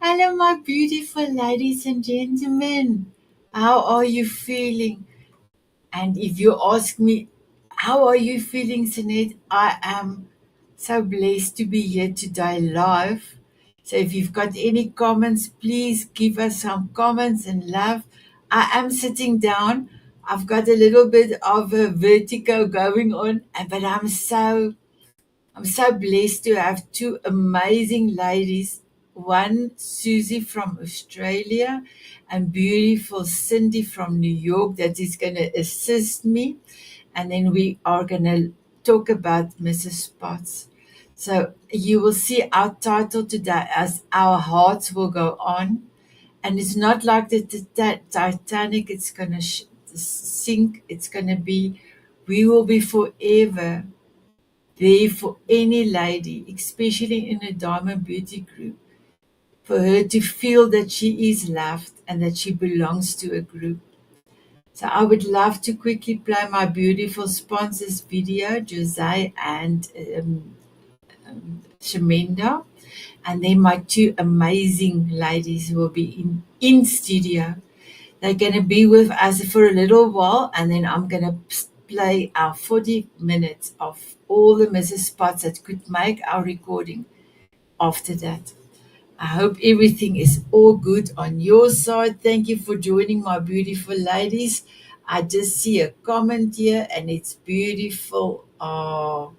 Hello, my beautiful ladies and gentlemen. How are you feeling? And if you ask me, how are you feeling, Sanet? I am so blessed to be here today live. So if you've got any comments, please give us some comments and love. I am sitting down. I've got a little bit of a vertigo going on, but I'm so blessed to have two amazing ladies. One, Susie from Australia, and beautiful Cindy from New York, that is going to assist me. And then we are going to talk about Mrs. Spots. So you will see our title today as Our Hearts Will Go On. And it's not like the Titanic, it's going to sink. It's going to be, we will be forever there for any lady, especially in a Diamond Beauty group, for her to feel that she is loved and that she belongs to a group. So I would love to quickly play my beautiful sponsors video, Jose and Shemenda, and then my two amazing ladies will be in studio. They're going to be with us for a little while, and then I'm going to play our 40 minutes of all the Mrs. Spots that could make our recording after that. I hope everything is all good on your side. Thank you for joining, my beautiful ladies. I just see a comment here, and it's beautiful. Oh,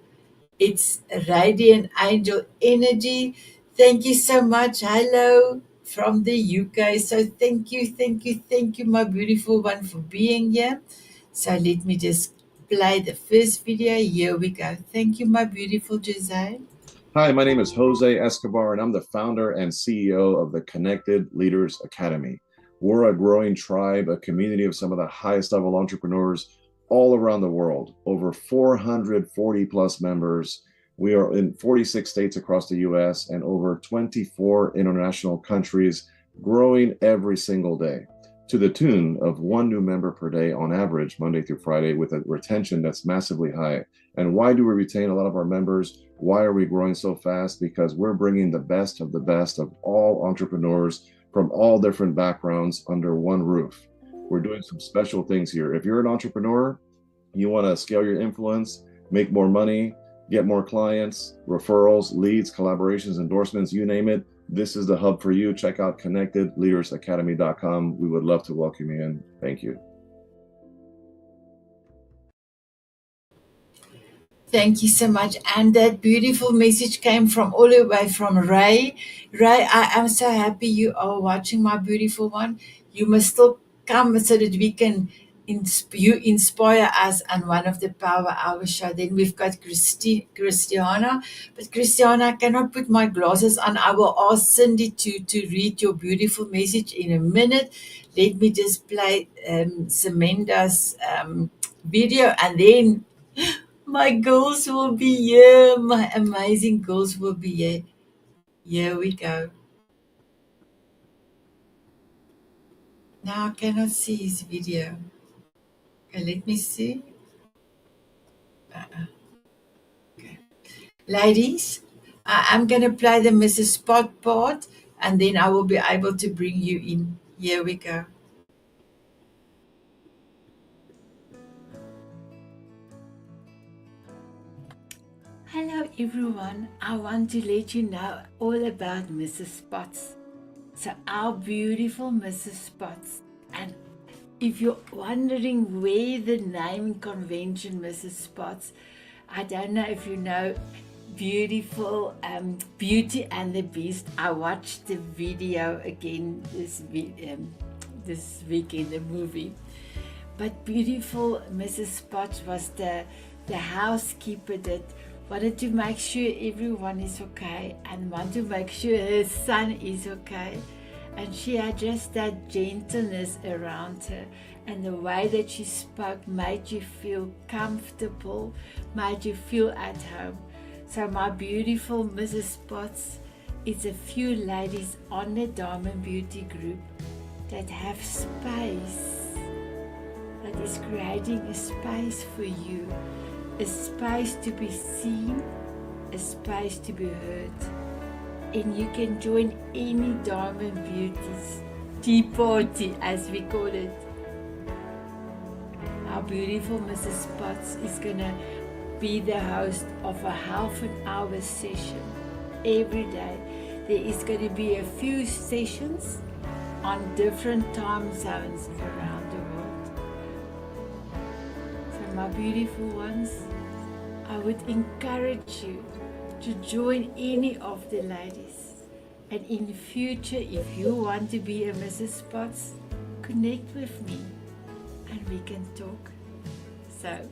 it's Radiant Angel Energy. Thank you so much. Hello from the UK. So thank you, my beautiful one, for being here. So let me just play the first video. Here we go. Thank you, my beautiful Jose. Hi, my name is Jose Escobar, and I'm the founder and CEO of the Connected Leaders Academy. We're a growing tribe, a community of some of the highest level entrepreneurs all around the world, over 440 plus members. We are in 46 states across the US and over 24 international countries, growing every single day to the tune of one new member per day on average, Monday through Friday, with a retention that's massively high. And why do we retain a lot of our members? Why are we growing so fast? Because we're bringing the best of all entrepreneurs from all different backgrounds under one roof. We're doing some special things here. If you're an entrepreneur, you want to scale your influence, make more money, get more clients, referrals, leads, collaborations, endorsements, you name it, this is the hub for you. Check out connectedleadersacademy.com. We would love to welcome you in. Thank you. Thank you so much. And that beautiful message came from all the way from Ray. Ray, I am so happy you are watching, my beautiful one. You must still come so that we can you inspire us on one of the Power Hour show. Then we've got Christianna. But Christianna, I cannot put my glasses on. I will ask Cindy to read your beautiful message in a minute. Let me just play Semenda's video, and then my girls will be here. My amazing girls will be here. Here we go. Now I cannot see his video. Okay, let me see. Okay. Ladies, I'm going to play the Mrs. Spot part, and then I will be able to bring you in. Here we go. Hello everyone. I want to let you know all about Mrs. Spots. So our beautiful Mrs. Spots. And if you're wondering where the naming convention Mrs. Spots, I don't know if you know beautiful Beauty and the Beast. I watched the video again this weekend, the movie. But beautiful Mrs. Spots was the housekeeper that wanted to make sure everyone is okay and want to make sure her son is okay. And she had just that gentleness around her, and the way that she spoke made you feel comfortable, made you feel at home. So my beautiful Mrs. Spots is a few ladies on the Diamond Beauty group that have space, that is creating a space for you, a space to be seen, a space to be heard. and you can join any Diamond Beauties tea party, as we call it. Our beautiful Mrs. Potts is gonna be the host of a half an hour session every day. There is going to be a few sessions on different time zones around the world. So my beautiful ones, I would encourage you to join any of the ladies. And in the future, if you want to be a Mrs. Potts, connect with me and we can talk. So,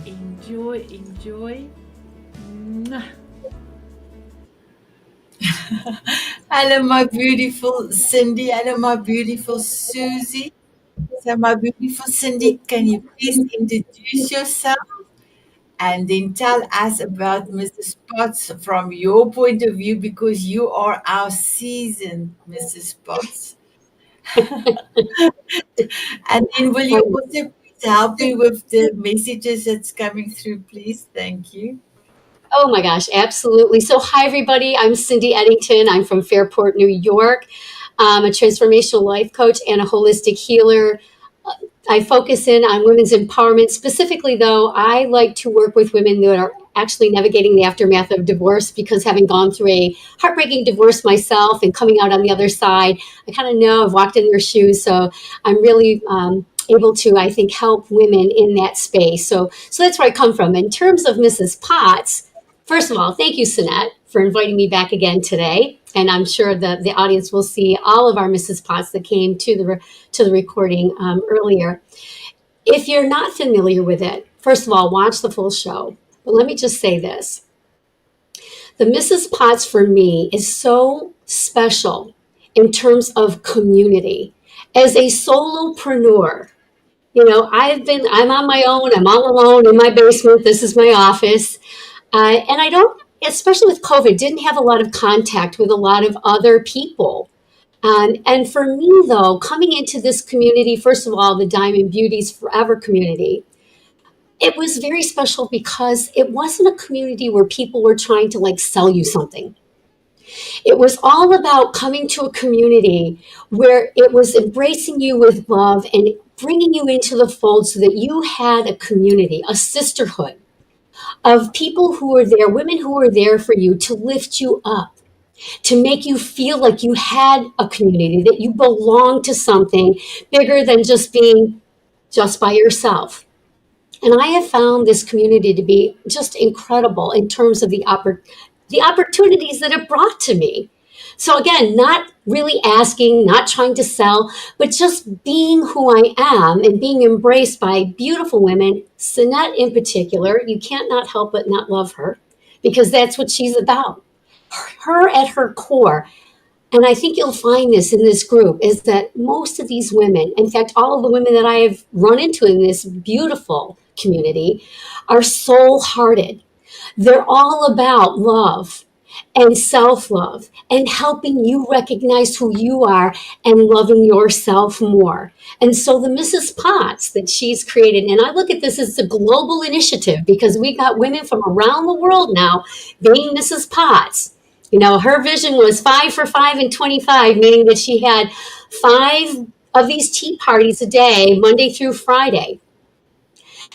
enjoy. Mwah. Hello, my beautiful Cindy. Hello, my beautiful Susie. So, my beautiful Cindy, can you please introduce yourself and then tell us about Mrs. Potts from your point of view, because you are our seasoned Mrs. Potts. And then will you also please help me with the messages that's coming through, please? Thank you. Oh my gosh, absolutely. So hi everybody, I'm Cindy Edington. I'm from Fairport, New York. I'm a transformational life coach and a holistic healer. I focus in on women's empowerment. Specifically though, I like to work with women that are actually navigating the aftermath of divorce, because having gone through a heartbreaking divorce myself and coming out on the other side, I kind of know, I've walked in their shoes. So I'm really able to, I think, help women in that space. So that's where I come from. In terms of Mrs. Potts, first of all, thank you, Sanet, for inviting me back again today. And I'm sure that the audience will see all of our Mrs. Potts that came to the recording earlier. If you're not familiar with it, first of all, watch the full show. But let me just say this. The Mrs. Potts for me is so special in terms of community. As a solopreneur, you know, I'm on my own. I'm all alone in my basement. This is my office. And I don't, especially with COVID, didn't have a lot of contact with a lot of other people. And for me, though, coming into this community, first of all, the Diamond Beauties Forever community, it was very special because it wasn't a community where people were trying to like sell you something. It was all about coming to a community where it was embracing you with love and bringing you into the fold so that you had a community, a sisterhood of people who were there, women who were there for you to lift you up, to make you feel like you had a community, that you belonged to something bigger than just being just by yourself. And I have found this community to be just incredible in terms of the opportunities that it brought to me. So again, not really asking, not trying to sell, but just being who I am and being embraced by beautiful women. Sanet in particular, you can't not help but not love her, because that's what she's about. Her at her core. And I think you'll find this in this group, is that most of these women, in fact, all of the women that I have run into in this beautiful community, are soul-hearted. They're all about love and self-love and helping you recognize who you are and loving yourself more. And so the Mrs. Potts that she's created, and I look at this as a global initiative because we got women from around the world now being Mrs. Potts. You know, her vision was 5 for 5 and 25, meaning that she had 5 of these tea parties a day, Monday through Friday.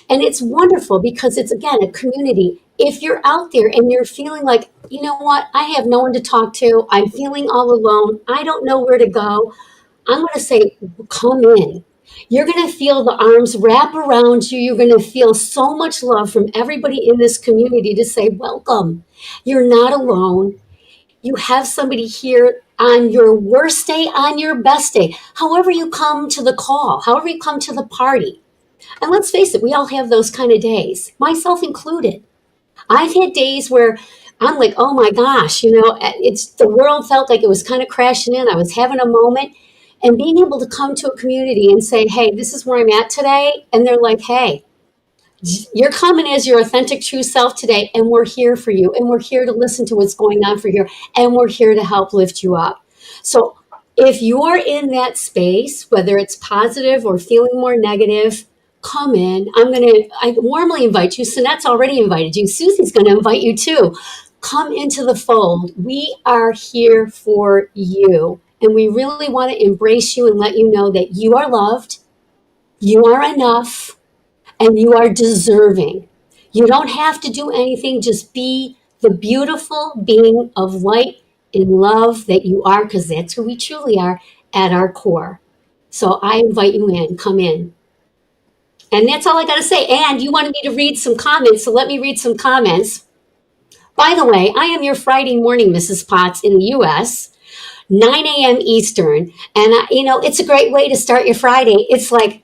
And it's wonderful because it's, again, a community. If you're out there and you're feeling like, you know what, I have no one to talk to, I'm feeling all alone, I don't know where to go, I'm going to say, come in. You're going to feel the arms wrap around you. You're going to feel so much love from everybody in this community to say, welcome. You're not alone. You have somebody here on your worst day, on your best day, however you come to the call, however you come to the party. And let's face it, we all have those kind of days, myself included. I've had days where I'm like, oh my gosh, you know, it's the world felt like it was kind of crashing in. I was having a moment, and being able to come to a community and say, hey, this is where I'm at today. And they're like, hey, you're coming as your authentic true self today, and we're here for you, and we're here to listen to what's going on for you, and we're here to help lift you up. So if you're in that space, whether it's positive or feeling more negative, come in. I warmly invite you. Sanet's already invited you. Susie's going to invite you too. come into the fold. We are here for you. And we really want to embrace you and let you know that you are loved, you are enough, and you are deserving. You don't have to do anything, just be the beautiful being of light and love that you are, because that's who we truly are at our core. So I invite you in, come in. And that's all I got to say. And you wanted me to read some comments, so let me read some comments. By the way, I am your Friday morning Mrs. Potts in the US, 9 a.m. Eastern. And, it's a great way to start your Friday. It's like,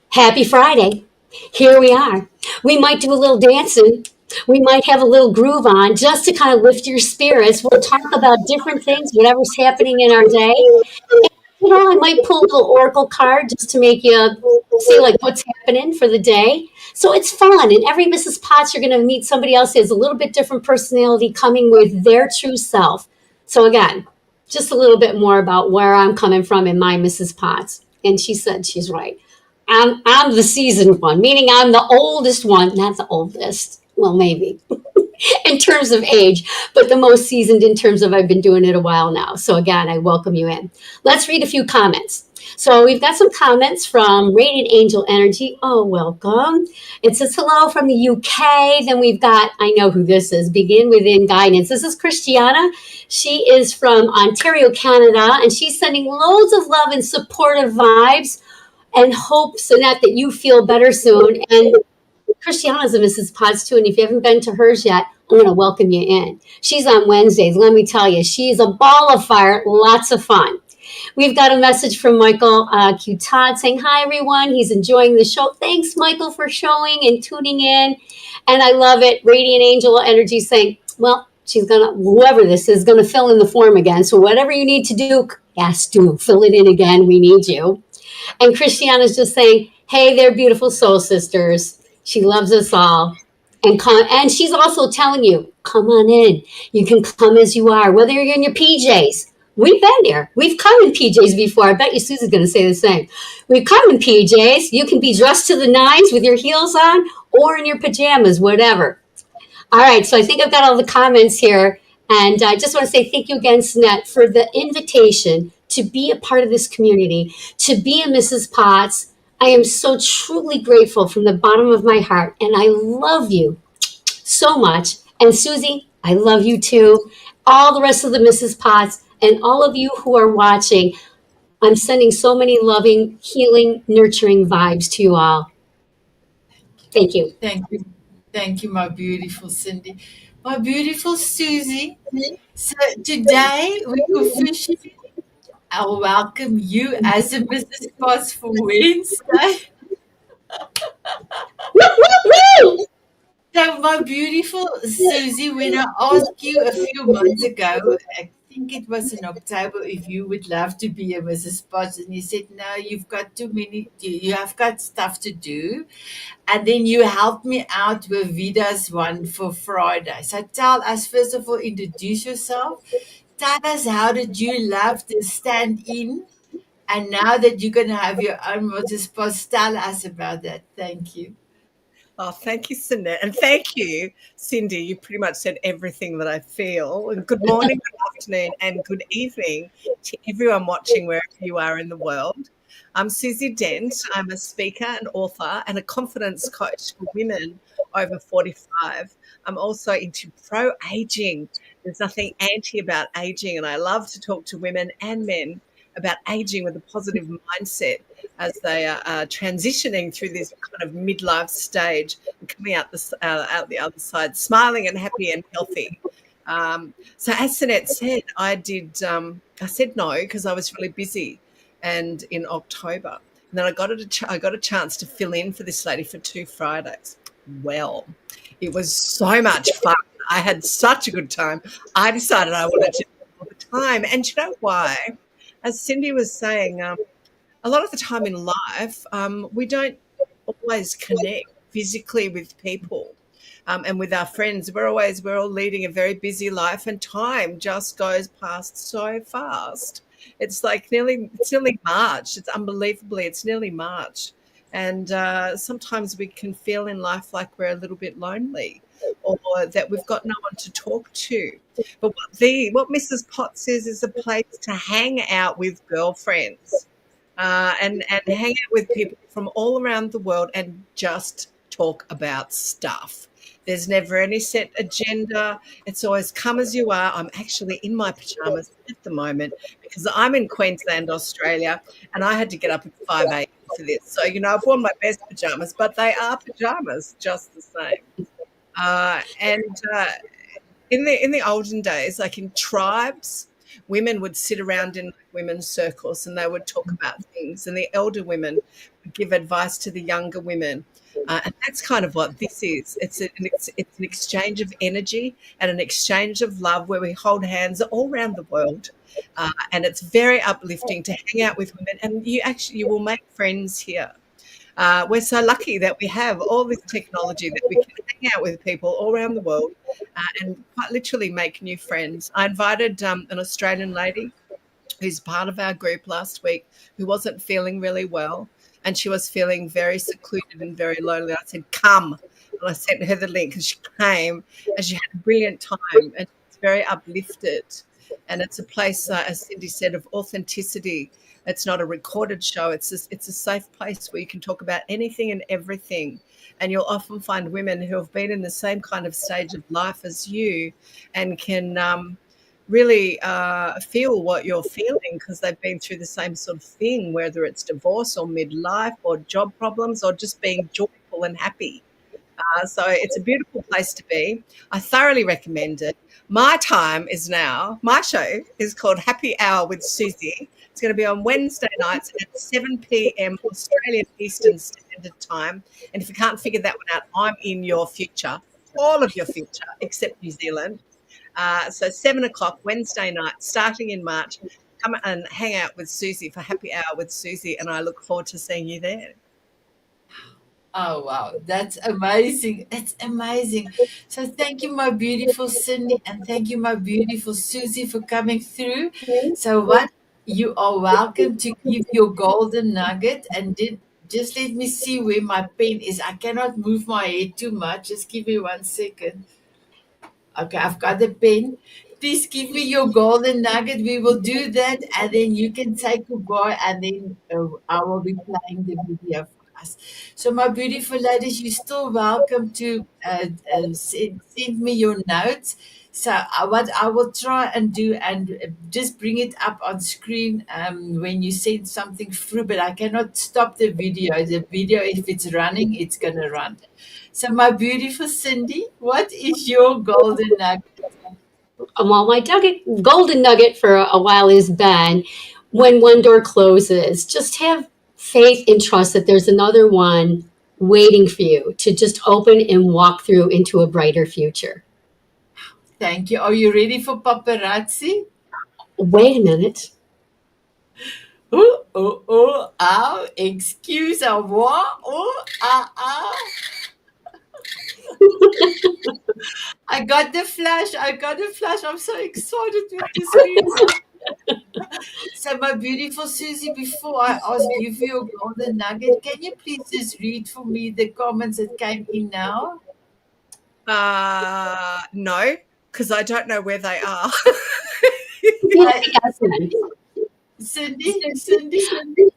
happy Friday. Here we are. We might do a little dancing. We might have a little groove on just to kind of lift your spirits. We'll talk about different things, whatever's happening in our day. I might pull a little oracle card just to make you see like what's happening for the day. So it's fun. And every Mrs. Potts, you're going to meet somebody else who has a little bit different personality coming with their true self. So again, just a little bit more about where I'm coming from in my Mrs. Potts. And she said she's right. I'm the seasoned one, meaning I'm the oldest one, not the oldest. Well, maybe in terms of age, but the most seasoned in terms of I've been doing it a while now. So again, I welcome you in. Let's read a few comments. So we've got some comments from Radiant Angel Energy. Oh, welcome. It says hello from the UK. Then we've got, I know who this is, Begin Within Guidance. This is Christianna. She is from Ontario, Canada, and she's sending loads of love and supportive vibes and hope, Sanet, that you feel better soon. And Christiana's a Mrs. Potts too, and if you haven't been to hers yet, I'm going to welcome you in. She's on Wednesdays. Let me tell you, she's a ball of fire, lots of fun. We've got a message from Michael Q. Todd saying, hi, everyone. He's enjoying the show. Thanks, Michael, for showing and tuning in. And I love it. Radiant Angel Energy saying, well, she's going to, whoever this is, going to fill in the form again. So whatever you need to do, yes, do. Fill it in again. We need you. And Christiana's just saying, hey, they're beautiful soul sisters. She loves us all. And she's also telling you, come on in. You can come as you are, whether you're in your PJs. We've been there. We've come in PJs before. I bet you Susie's going to say the same. We've come in PJs. You can be dressed to the nines with your heels on or in your pajamas, whatever. All right, so I think I've got all the comments here. And I just want to say thank you again, Sanet, for the invitation to be a part of this community, to be a Mrs. Potts. I am so truly grateful from the bottom of my heart, and I love you so much. And Susie, I love you too. All the rest of the Mrs. Potts and all of you who are watching, I'm sending so many loving, healing, nurturing vibes to you all. Thank you. Thank you. Thank you, my beautiful Cindy. My beautiful Susie. So today we officially I'll welcome you as a Mrs. Potts for Wednesday. So, my beautiful Susie, when I asked you a few months ago, I think it was in October, if you would love to be a Mrs. Potts, and you said, no, you've got too many, you have got stuff to do. And then you helped me out with Vida's one for Friday. So, tell us, first of all, introduce yourself. Tell us, how did you love to stand in? And now that you're going to have your own Mrs. Potts, tell us about that. Thank you. Oh, thank you, Sanet. And thank you, Cindy. You pretty much said everything that I feel. And good morning, good afternoon, and good evening to everyone watching wherever you are in the world. I'm Susie Dent. I'm a speaker, an author, and a confidence coach for women over 45. I'm also into pro-aging. There's nothing anti about aging, and I love to talk to women and men about aging with a positive mindset as they are transitioning through this kind of midlife stage and coming out the other side, smiling and happy and healthy. So as Sanet said, I said no because I was really busy, and in October, and then I got a chance to fill in for this lady for 2 Fridays. Well, it was so much fun. I had such a good time. I decided I wanted to do it all the time, and you know why? As Cindy was saying, a lot of the time in life, we don't always connect physically with people and with our friends. We're all leading a very busy life, and time just goes past so fast. It's nearly March. It's nearly March. And sometimes we can feel in life like we're a little bit lonely. or that we've got no one to talk to. But what Mrs. Potts is a place to hang out with girlfriends and hang out with people from all around the world and just talk about stuff. There's never any set agenda. It's always come as you are. I'm actually in my pajamas at the moment because I'm in Queensland, Australia, and I had to get up at 5 a.m. for this. So, I've worn my best pajamas, but they are pajamas just the same. In the olden days, like in tribes, women would sit around in women's circles and they would talk about things, and the elder women would give advice to the younger women. And that's kind of what this is. It's an exchange of energy and an exchange of love where we hold hands all around the world. And it's very uplifting to hang out with women, and you will make friends here. We're so lucky that we have all this technology that we can hang out with people all around the world and quite literally make new friends. I invited an Australian lady who's part of our group last week who wasn't feeling really well, and she was feeling very secluded and very lonely. I said, come. And I sent her the link, and she came, and she had a brilliant time, and she's very uplifted. And it's a place, as Cindy said, of authenticity. It's not a recorded show. It's a safe place where you can talk about anything and everything. And you'll often find women who have been in the same kind of stage of life as you and can really feel what you're feeling because they've been through the same sort of thing, whether it's divorce or midlife or job problems or just being joyful and happy. So it's a beautiful place to be. I thoroughly recommend it. My time is now. My show is called Happy Hour with Susie. It's going to be on Wednesday nights at 7 p.m. Australian Eastern Standard Time. And if you can't figure that one out, I'm in your future, all of your future, except New Zealand. So 7 o'clock Wednesday night, starting in March. Come and hang out with Susie for Happy Hour with Susie, and I look forward to seeing you there. Oh, wow. That's amazing. It's amazing. So thank you, my beautiful Cindy, and thank you, my beautiful Susie, for coming through. So what you are welcome to give your golden nugget, and just let me see where my pen is. I cannot move my head too much. Just give me 1 second. Okay, I've got the pen. Please give me your golden nugget. We will do that, and then you can say goodbye, and then I will be playing the video for us. So, my beautiful ladies, you're still welcome to send me your notes. So, what I will try and do, and just bring it up on screen when you send something through, but I cannot stop the video. The video, if it's running, it's going to run. So, my beautiful Cindy, what is your golden nugget? Well, my golden nugget for a while has been when one door closes, just have faith and trust that there's another one waiting for you to just open and walk through into a brighter future. Thank you. Are you ready for paparazzi? Wait a minute. Oh, excuse-moi. I got the flash. I'm so excited with this video. So, my beautiful Susie, before I ask you for your golden nugget, can you please just read for me the comments that came in now? No, because I don't know where they are. Cindy.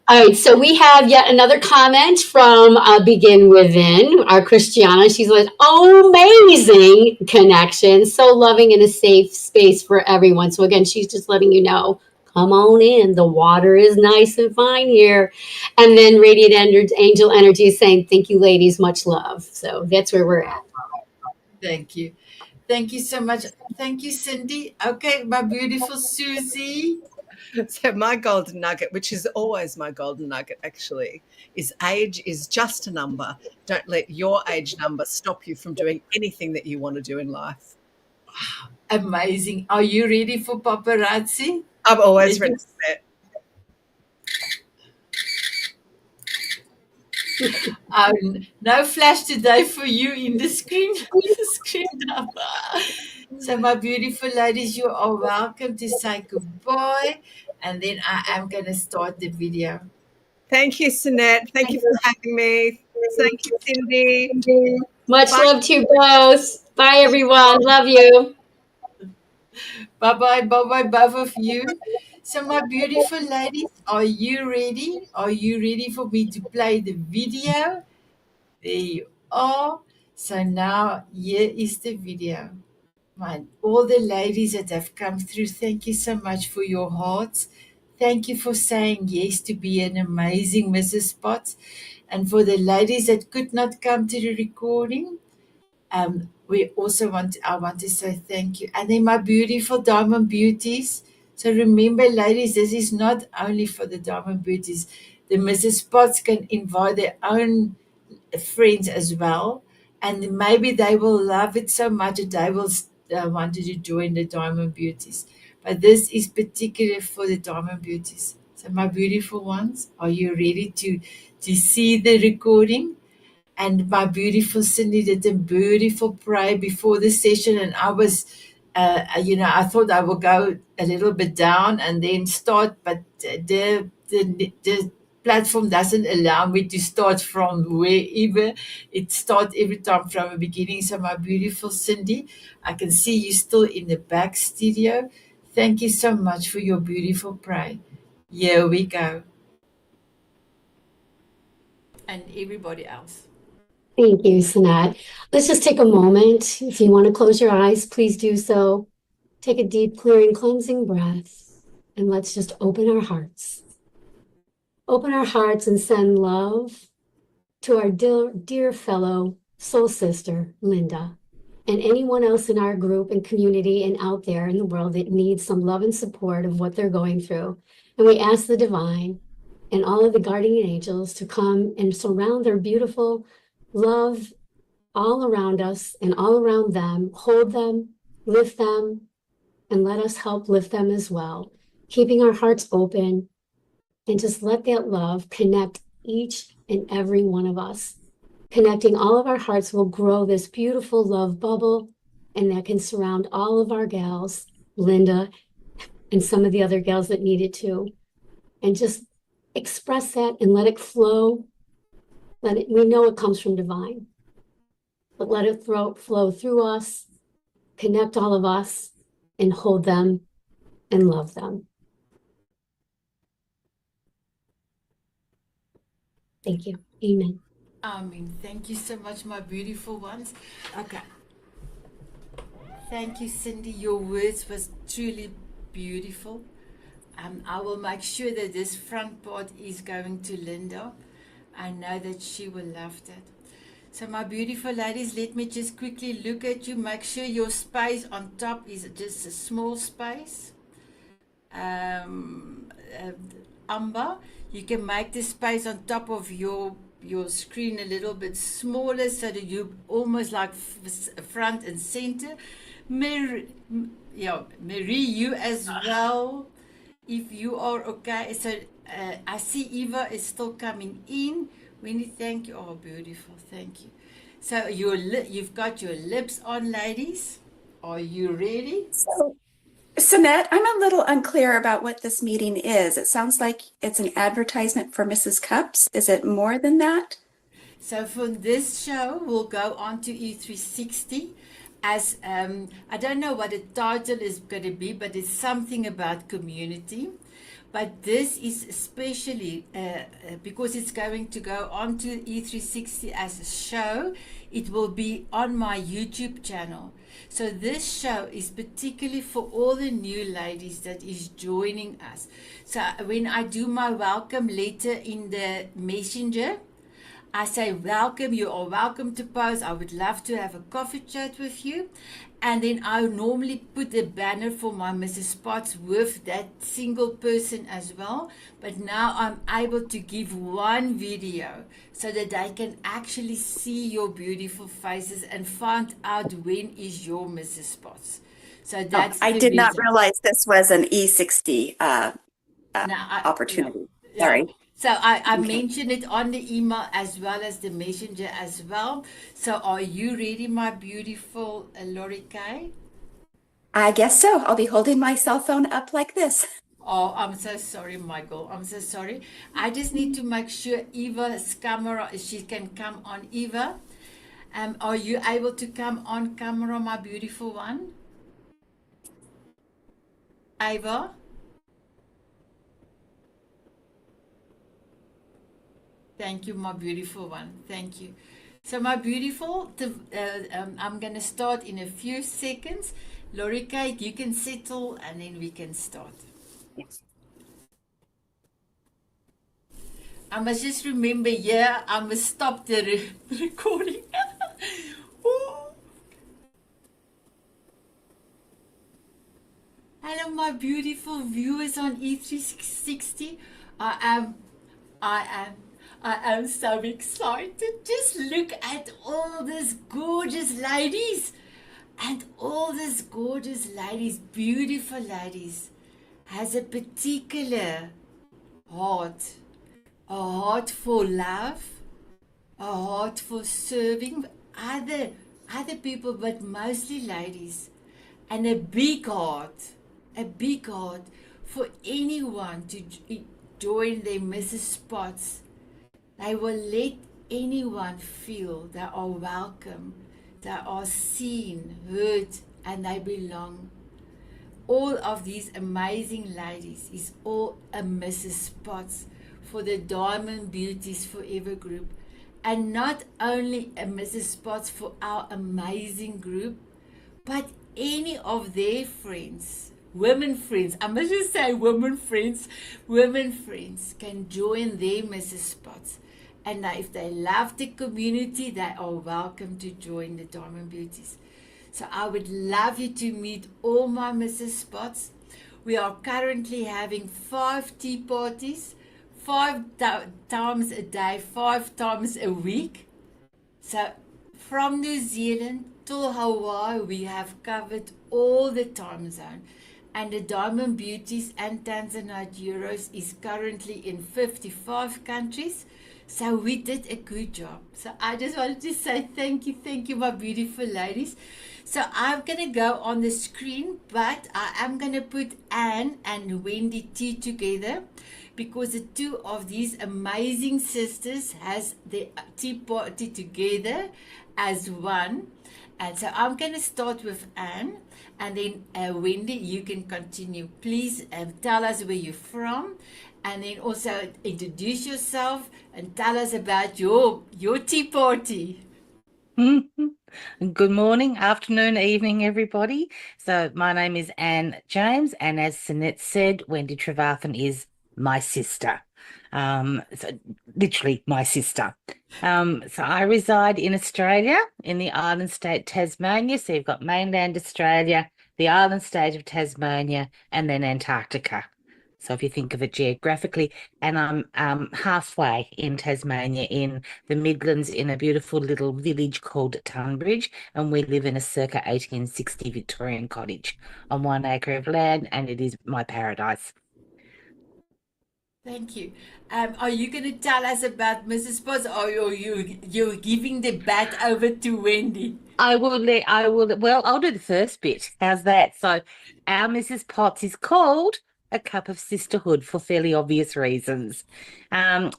All right, so we have yet another comment from Begin Within, our Christianna. She's like, amazing connection, so loving and a safe space for everyone. So again, she's just letting you know, come on in. The water is nice and fine here. And then Radiant Angel Energy is saying, thank you, ladies, much love. So that's where we're at. Thank you. Thank you so much. Thank you, Cindy. Okay, my beautiful Susie. So my golden nugget, which is always my golden nugget actually, is age is just a number. Don't let your age number stop you from doing anything that you want to do in life. Amazing. Are you ready for paparazzi? I'm always ready for that. No flash today for you in the screen number. So, my beautiful ladies, you are welcome to say goodbye, and then I am going to start the video. Thank you, Sanet. Thank you for having me. Thank you, Cindy. Much Bye. love to you both. Bye, everyone. Love you. Bye-bye, bye-bye, both of you. So, my beautiful ladies, are you ready? Are you ready for me to play the video? There you are. So now here is the video. All the ladies that have come through, thank you so much for your hearts. Thank you for saying yes to be an amazing Mrs. Potts. And for the ladies that could not come to the recording, I want to say thank you. And then my beautiful Diamond Beauties. So remember, ladies, this is not only for the Diamond Beauties. The Mrs. Potts can invite their own friends as well, and maybe they will love it so much that they will want to join the Diamond Beauties. But this is particular for the Diamond Beauties. So my beautiful ones, are you ready to see the recording? And my beautiful Cindy did a beautiful prayer before the session, and I was I thought I would go a little bit down and then start, but the platform doesn't allow me to start from wherever. It starts every time from the beginning. So my beautiful Cindy, I can see you still in the back studio. Thank you so much for your beautiful prayer. Here we go. And everybody else. Thank you, Sanet. Let's just take a moment. If you want to close your eyes, please do so. Take a deep, clearing, cleansing breath, and let's just open our hearts. Open our hearts and send love to our dear fellow soul sister, Linda, and anyone else in our group and community and out there in the world that needs some love and support of what they're going through. And we ask the divine and all of the guardian angels to come and surround their beautiful love all around us and all around them, hold them, lift them, and let us help lift them as well, keeping our hearts open, and just let that love connect each and every one of us. Connecting all of our hearts will grow this beautiful love bubble, and that can surround all of our gals, Linda, and some of the other gals that need it too. And just express that and let it flow. We know it comes from divine, but let it flow through us, connect all of us, and hold them and love them. Thank you. Amen. Thank you so much, my beautiful ones. Okay. Thank you, Cindy. Your words was truly beautiful. I will make sure that this front part is going to Linda. I know that she will love that. So my beautiful ladies, let me just quickly look at you. Make sure your space on top is just a small space. Amba, you can make the space on top of your screen a little bit smaller so that you almost like front and center. Marie, you as well, if you are okay. So I see Eva is still coming in. Wendy, thank you. Oh, beautiful. Thank you. So you've got your lips on, ladies. Are you ready? So, Sanet, I'm a little unclear about what this meeting is. It sounds like it's an advertisement for Mrs. Cups. Is it more than that? So for this show, we'll go on to E360 as, I don't know what the title is going to be, but it's something about community. But this is especially because it's going to go on to E360 as a show. It will be on my YouTube channel. So this show is particularly for all the new ladies that is joining us. So when I do my welcome letter in the messenger, I say, welcome, you are welcome to post. I would love to have a coffee chat with you. And then I normally put a banner for my Mrs. Potts with that single person as well. But now I'm able to give one video so that they can actually see your beautiful faces and find out when is your Mrs. Potts. So that's I did not realize this was an E60 opportunity. Yeah. Sorry. So I mentioned it on the email as well as the messenger as well. So are you ready, my beautiful LoriKay? I guess so. I'll be holding my cell phone up like this. Oh, I'm so sorry, Michael. I'm so sorry. I just need to make sure Eva's camera, she can come on, Eva. Are you able to come on camera, my beautiful one? Ewa? Thank you, my beautiful one. Thank you. So, my beautiful, I'm going to start in a few seconds. LoriKay, you can settle and then we can start. Yes. I must just remember, I must stop the recording. Ooh. Hello, my beautiful viewers on E360. I am so excited. Just look at all these gorgeous ladies. And all these gorgeous ladies, beautiful ladies, has a particular heart. A heart for love, a heart for serving other people, but mostly ladies, and a big heart for anyone to join their Mrs. Spots. They will let anyone feel they are welcome, they are seen, heard, and they belong. All of these amazing ladies is all a Mrs. Spots for the Diamond Beauties Forever group, and not only a Mrs. Spots for our amazing group, but any of their friends, women friends, I must just say women friends can join their Mrs. Spots. And if they love the community, they are welcome to join the Diamond Beauties. So I would love you to meet all my Mrs. Spots. We are currently having 5 tea parties, 5 times a day, 5 times a week. So from New Zealand to Hawaii, we have covered all the time zone. And the Diamond Beauties and Tanzanite Euros is currently in 55 countries. So we did a good job. So I just wanted to say thank you, my beautiful ladies. So I'm going to go on the screen, but I am going to put Anne and Wendy T together, because the two of these amazing sisters has the tea party together as one. And so I'm going to start with Anne, and then Wendy, you can continue. Please tell us where you're from, and then also introduce yourself and tell us about your tea party. Good morning, afternoon, evening, everybody. So my name is Anne James, and as Sanet said, Wendy Trevarthen is my sister. So literally my sister. So I reside in Australia, in the island state Tasmania. So you've got mainland Australia, the island state of Tasmania, and then Antarctica. So if you think of it geographically, and I'm halfway in Tasmania, in the Midlands, in a beautiful little village called Tunbridge, and we live in a circa 1860 Victorian cottage on 1 acre of land, and it is my paradise. Thank you. Are you going to tell us about Mrs. Spots, or are you're giving the bat over to Wendy? Well, I'll do the first bit. How's that? So our Mrs. Potts is called A Cup of Sisterhood for fairly obvious reasons. And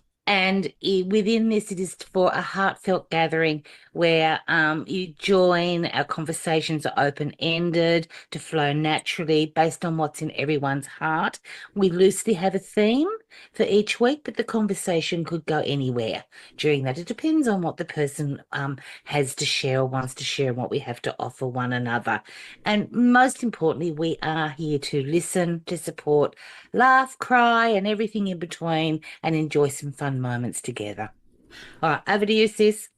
within this, it is for a heartfelt gathering where you join. Our conversations are open-ended to flow naturally based on what's in everyone's heart. We loosely have a theme for each week, but the conversation could go anywhere during that. It depends on what the person has to share or wants to share and what we have to offer one another. And most importantly, we are here to listen, to support, laugh, cry, and everything in between, and enjoy some fun moments together. All right, over to you, sis.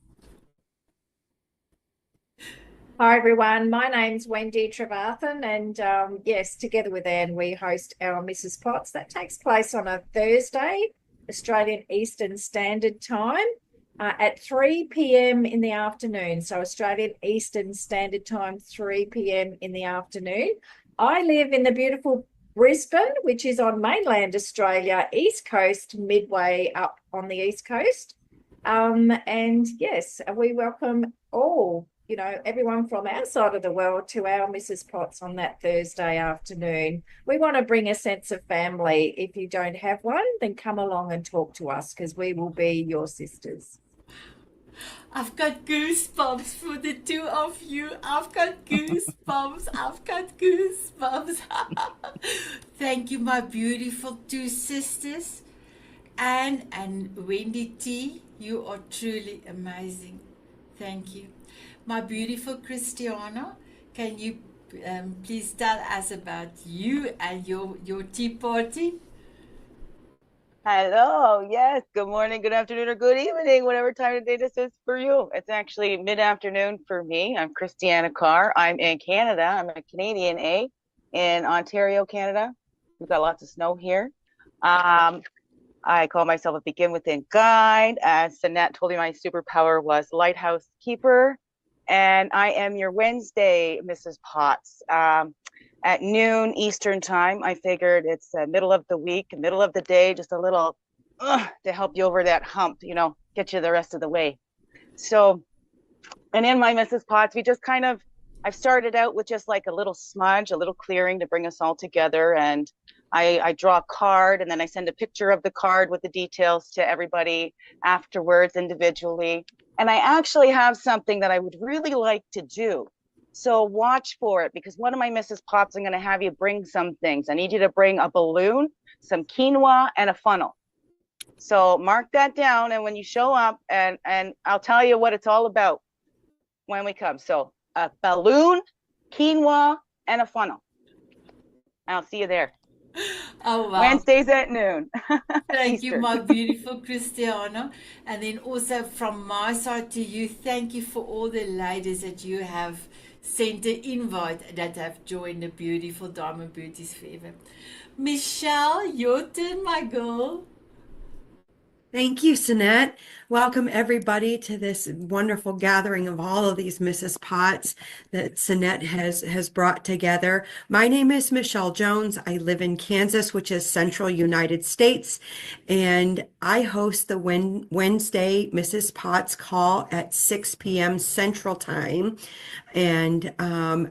Hi, everyone. My name's Wendy Trevarthen, and yes, together with Anne, we host our Mrs. Potts. That takes place on a Thursday, Australian Eastern Standard Time, at 3 p.m. in the afternoon. So Australian Eastern Standard Time, 3 p.m. in the afternoon. I live in the beautiful Brisbane, which is on mainland Australia, East Coast, midway up on the East Coast. And yes, we welcome all, everyone from our side of the world to our Mrs. Potts on that Thursday afternoon. We want to bring a sense of family. If you don't have one, then come along and talk to us, because we will be your sisters. I've got goosebumps for the two of you. I've got goosebumps. I've got goosebumps. Thank you, my beautiful two sisters, Anne and Wendy T. You are truly amazing. Thank you. My beautiful Christianna, can you please tell us about you and your tea party? Hello, yes, good morning, good afternoon, or good evening, whatever time of day this is for you. It's actually mid-afternoon for me. I'm Christianna Carr. I'm in Canada. I'm a Canadian, in Ontario, Canada. We've got lots of snow here. I call myself a Begin Within guide. As Sanet told me, my superpower was lighthouse keeper. And I am your Wednesday Mrs. Potts. At noon Eastern time, I figured it's middle of the week, middle of the day, just a little to help you over that hump, get you the rest of the way. So, and in my Mrs. Potts, we just I've started out with just like a little smudge, a little clearing to bring us all together. And I draw a card, and then I send a picture of the card with the details to everybody afterwards individually. And I actually have something that I would really like to do. So watch for it, because one of my Mrs. Potts, I'm going to have you bring some things. I need you to bring a balloon, some quinoa, and a funnel. So mark that down, and when you show up, and I'll tell you what it's all about when we come. So a balloon, quinoa, and a funnel. I'll see you there. Oh, wow. Wednesdays at noon. Thank you, my beautiful Christianna. And then also from my side to you, thank you for all the ladies that you have sent an invite that have joined the beautiful Diamond Beauties Forever. Michelle, your turn, my girl. Thank you, Sanet. Welcome everybody to this wonderful gathering of all of these Mrs. Potts that Sanet has brought together. My name is Michelle Jones. I live in Kansas, which is central United States, and I host the Wednesday Mrs. Potts call at 6 p.m. Central Time, and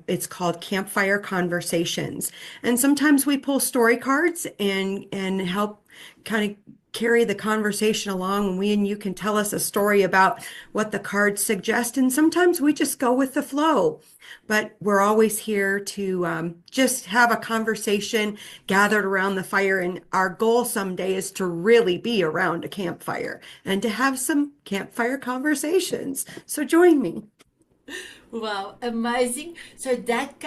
it's called Campfire Conversations. And sometimes we pull story cards and help kind of carry the conversation along, and we and you can tell us a story about what the cards suggest, and sometimes we just go with the flow. But we're always here to just have a conversation gathered around the fire, and our goal someday is to really be around a campfire and to have some campfire conversations. So join me. Wow, amazing. So that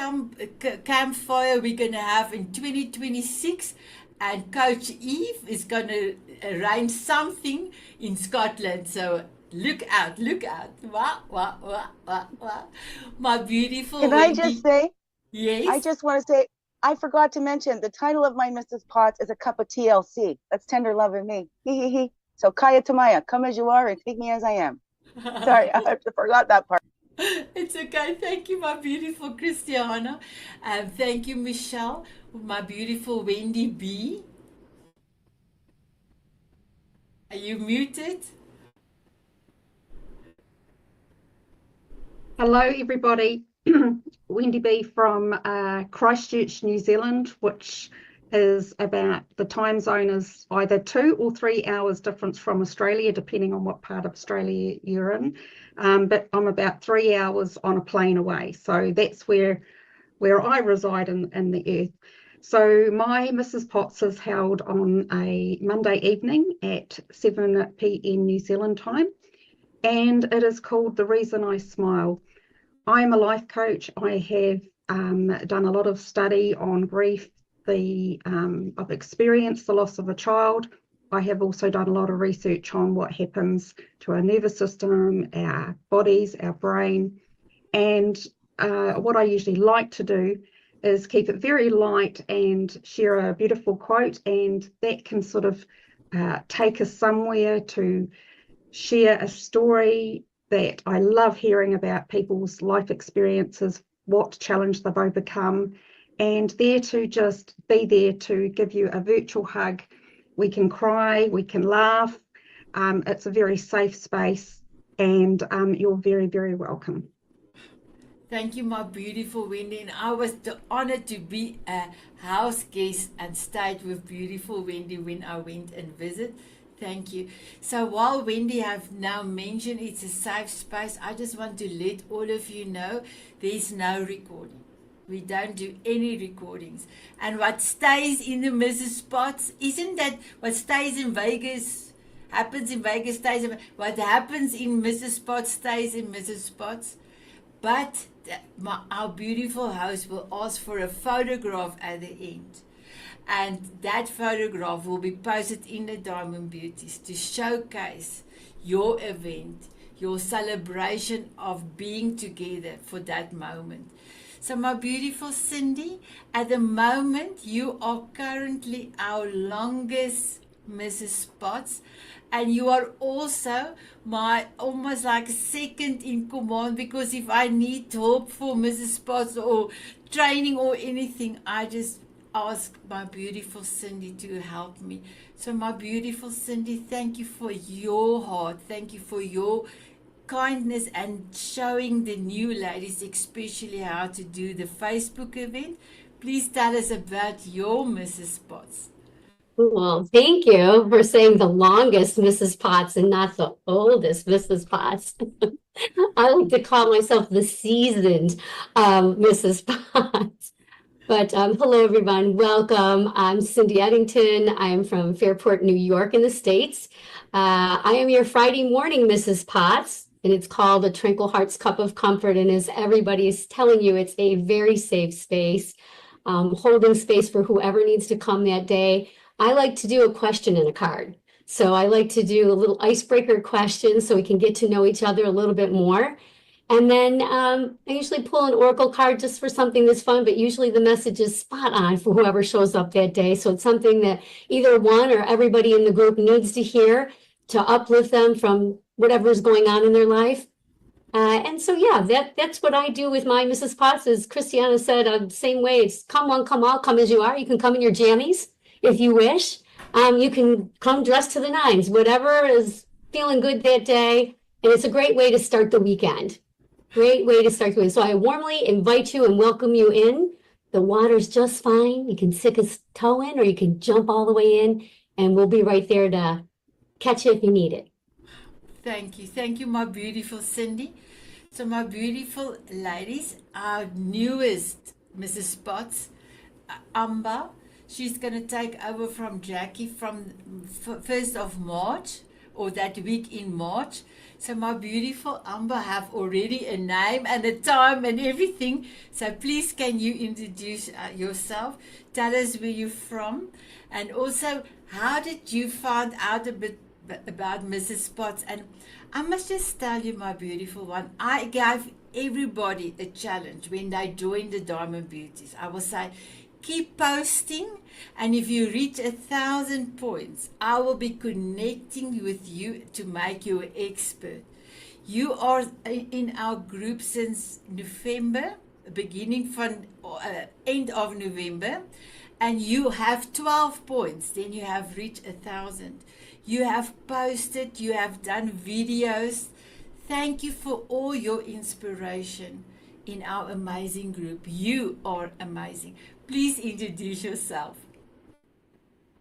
campfire we're going to have in 2026, and Coach Eve is going to arrange something in Scotland. So look out, look out. Wow, wow, wow, wow, wow. My beautiful Can Wendy. I just say? Yes. I just want to say, I forgot to mention the title of my Mrs. Potts is A Cup of TLC. That's Tender Love in Me. So Kaya Tamaya, come as you are and take me as I am. Sorry, I forgot that part. It's okay. Thank you, my beautiful Christianna. And thank you, Michelle. My beautiful Wendy B. Are you muted? Hello, everybody. Wendy B from Christchurch, New Zealand, which is about, the time zone is either 2 or 3 hours difference from Australia, depending on what part of Australia you're in. But I'm about 3 hours on a plane away. So that's where I reside in the earth. So my Mrs. Potts is held on a Monday evening at 7 p.m. New Zealand time, and it is called The Reason I Smile. I'm a life coach. I have done a lot of study on grief. I've experienced the loss of a child. I have also done a lot of research on what happens to our nervous system, our bodies, our brain, and what I usually like to do is keep it very light and share a beautiful quote, and that can sort of take us somewhere to share a story that I love hearing about people's life experiences, what challenge they've overcome, and there to just be there to give you a virtual hug. We can cry, we can laugh. It's a very safe space, and you're very, very welcome. Thank you, my beautiful Wendy. And I was honored to be a house guest and stayed with beautiful Wendy when I went and visit. Thank you. So while Wendy have now mentioned it's a safe space, I just want to let all of you know there's no recording. We don't do any recordings. And what stays in the Mrs. Spots, isn't that what stays in Vegas, happens in Vegas, stays in, what happens in Mrs. Spots stays in Mrs. Spots. But our beautiful host will ask for a photograph at the end. And that photograph will be posted in the Diamond Beauties to showcase your event, your celebration of being together for that moment. So my beautiful Cindy, at the moment you are currently our longest Mrs. Spots, and you are also my almost like second in command, because if I need help for Mrs. Spots or training or anything, I just ask my beautiful Cindy to help me. So my beautiful Cindy, thank you for your heart. Thank you for your kindness and showing the new ladies especially how to do the Facebook event. Please tell us about your Mrs. Spots. Well, thank you for saying the longest Mrs. Potts and not the oldest Mrs. Potts. I like to call myself the seasoned Mrs. Potts. But hello, everyone. Welcome. I'm Cindy Edington. I'm from Fairport, New York in the States. I am your Friday morning Mrs. Potts, and it's called A Tranquil Heart's Cup of Comfort. And as everybody is telling you, it's a very safe space, holding space for whoever needs to come that day. I like to do a question and a card. So I like to do a little icebreaker question so we can get to know each other a little bit more. And then I usually pull an oracle card just for something that's fun, but usually the message is spot on for whoever shows up that day. So it's something that either one or everybody in the group needs to hear to uplift them from whatever's going on in their life. And so, yeah, that's what I do with my Mrs. Potts. As Christianna said, same way, it's come one, come all, come as you are. You can come in your jammies if you wish. You can come dressed to the nines, whatever is feeling good that day. And it's a great way to start the weekend. Great way to start the weekend. So I warmly invite you and welcome you in. The water's just fine. You can stick a toe in or you can jump all the way in, and we'll be right there to catch you if you need it. Thank you. Thank you, my beautiful Cindy. So my beautiful ladies, our newest Mrs. Spots, Amba, she's going to take over from Jackie from 1st of March, or that week in March. So my beautiful Amba have already a name and a time and everything. So please can you introduce yourself? Tell us where you're from. And also, how did you find out a bit about Mrs. Spots? And I must just tell you, my beautiful one, I gave everybody a challenge when they joined the Diamond Beauties. I will say, keep posting, and if you reach 1,000 points, I will be connecting with you to make you an expert. You are in our group since November, beginning from end of November, and you have 12 points. Then you have reached 1,000. You have posted, you have done videos. Thank you for all your inspiration in our amazing group. You are amazing. Please introduce yourself.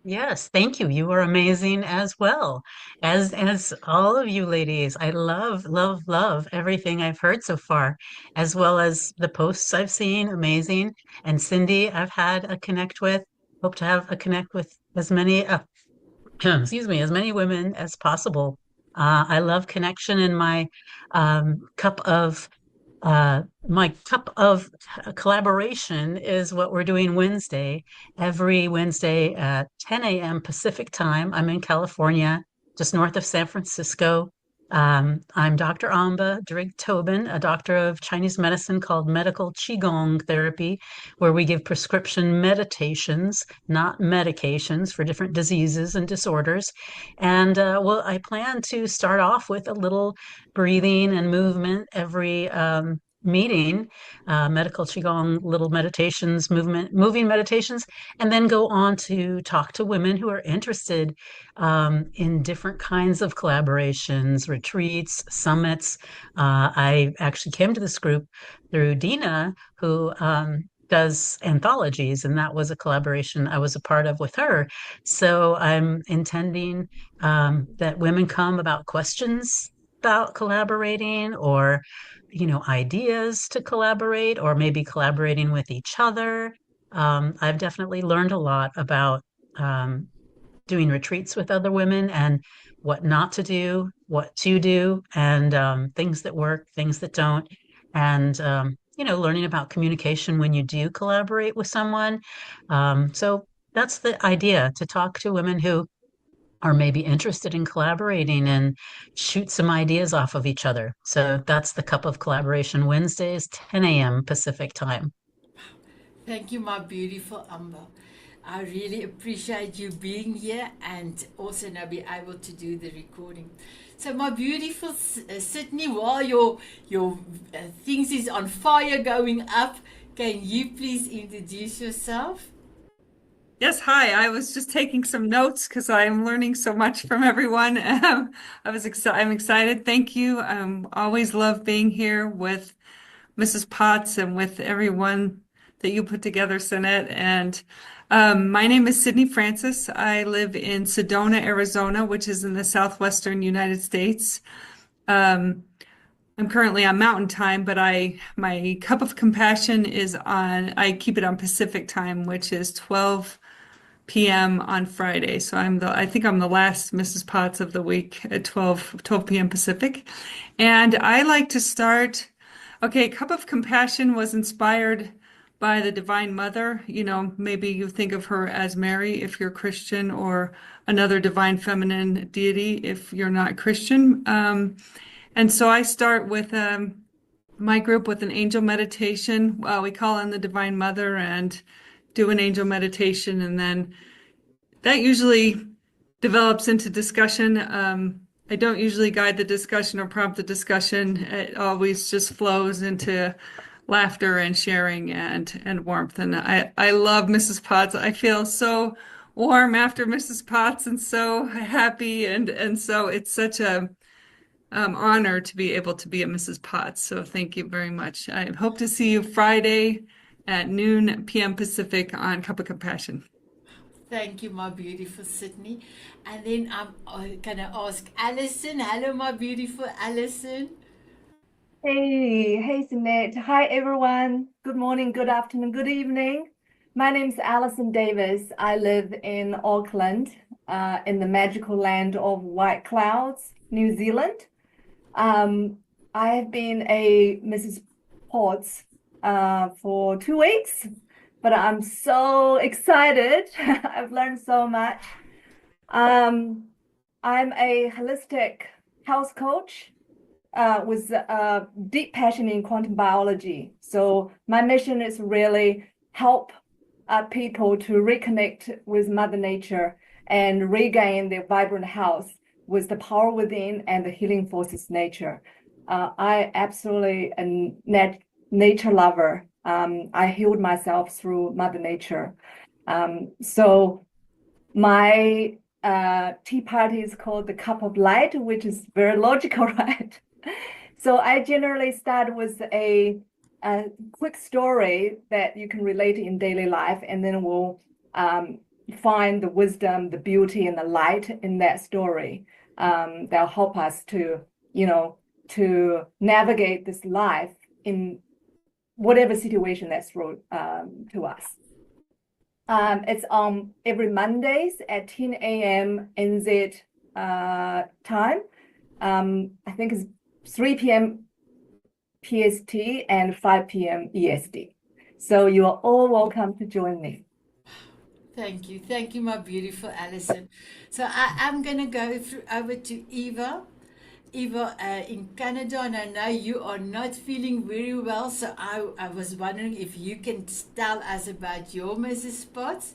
Yes, thank you. You are amazing as well, as all of you ladies. I love everything I've heard so far, as well as the posts I've seen. Amazing. And Cindy, I've had a connect with. Hope to have a connect with as many, excuse me, as many women as possible. I love connection, and my cup of collaboration is what we're doing Wednesday, every Wednesday at 10 a.m. Pacific time. I'm in California, just north of San Francisco. I'm Dr-Amba Dryg-Tobin, a doctor of Chinese medicine called medical Qigong therapy, where we give prescription meditations, not medications, for different diseases and disorders. And I plan to start off with a little breathing and movement every meeting, medical Qigong, little meditations, moving meditations, and then go on to talk to women who are interested in different kinds of collaborations, retreats, summits. I actually came to this group through Dina, who does anthologies, and that was a collaboration I was a part of with her. So I'm intending that women come about questions about collaborating, or ideas to collaborate, or maybe collaborating with each other. I've definitely learned a lot about doing retreats with other women and what not to do, what to do, and things that work, things that don't. And, learning about communication when you do collaborate with someone. So that's the idea, to talk to women who are maybe interested in collaborating and shoot some ideas off of each other. So that's the Cup of Collaboration, Wednesdays, 10 a.m. Pacific time. Thank you, my beautiful Amba. I really appreciate you being here and also now be able to do the recording. So my beautiful Sydney, while your things is on fire going up, can you please introduce yourself? Yes, hi. I was just taking some notes because I'm learning so much from everyone. I'm excited. Thank you. Always love being here with Mrs. Potts and with everyone that you put together, Sanet. And my name is Sydney Francis. I live in Sedona, Arizona, which is in the southwestern United States. I'm currently on Mountain Time, but my Cup of Compassion is I keep it on Pacific Time, which is 12 p.m. on Friday. So I think I'm the last Mrs. Potts of the week at 12 p.m. Pacific. And I like to start, Cup of Compassion was inspired by the Divine Mother. Maybe you think of her as Mary if you're Christian, or another divine feminine deity if you're not Christian. And so I start with my group with an angel meditation. We call on the Divine Mother and do an angel meditation, and then that usually develops into discussion. I don't usually guide the discussion or prompt the discussion. It always just flows into laughter and sharing and warmth. And I love Mrs. Potts. I feel so warm after Mrs. Potts and so happy. And so it's such a honor to be able to be a Mrs. Potts. So thank you very much. I hope to see you Friday at noon p.m. Pacific on Cup of Compassion. Thank you, my beautiful Sydney. And then I'm going to ask Alison. Hello, my beautiful Alison. Hey, Sanet. Hi, everyone. Good morning, good afternoon, good evening. My name is Alison Davis. I live in Auckland, in the magical land of white clouds, New Zealand. I have been a Mrs. Potts for 2 weeks, but I'm so excited. I've learned so much. I'm a holistic health coach with a deep passion in quantum biology. So my mission is really help people to reconnect with Mother Nature and regain their vibrant health with the power within and the healing forces nature. I absolutely a nature lover. I healed myself through Mother Nature. So my tea party is called the Cup of Light, which is very logical, right? So I generally start with a quick story that you can relate in daily life, and then we'll find the wisdom, the beauty, and the light in that story that'll help us to, to navigate this life in whatever situation that's thrown to us. It's on every Mondays at 10 a.m. NZ time. I think it's 3 p.m. PST and 5 p.m. EST. So you are all welcome to join me. Thank you, my beautiful Alison. So I'm going to go over to Ewa. Ewa, in Canada, and I know you are not feeling very well, so I was wondering if you can tell us about your Mrs. Potts,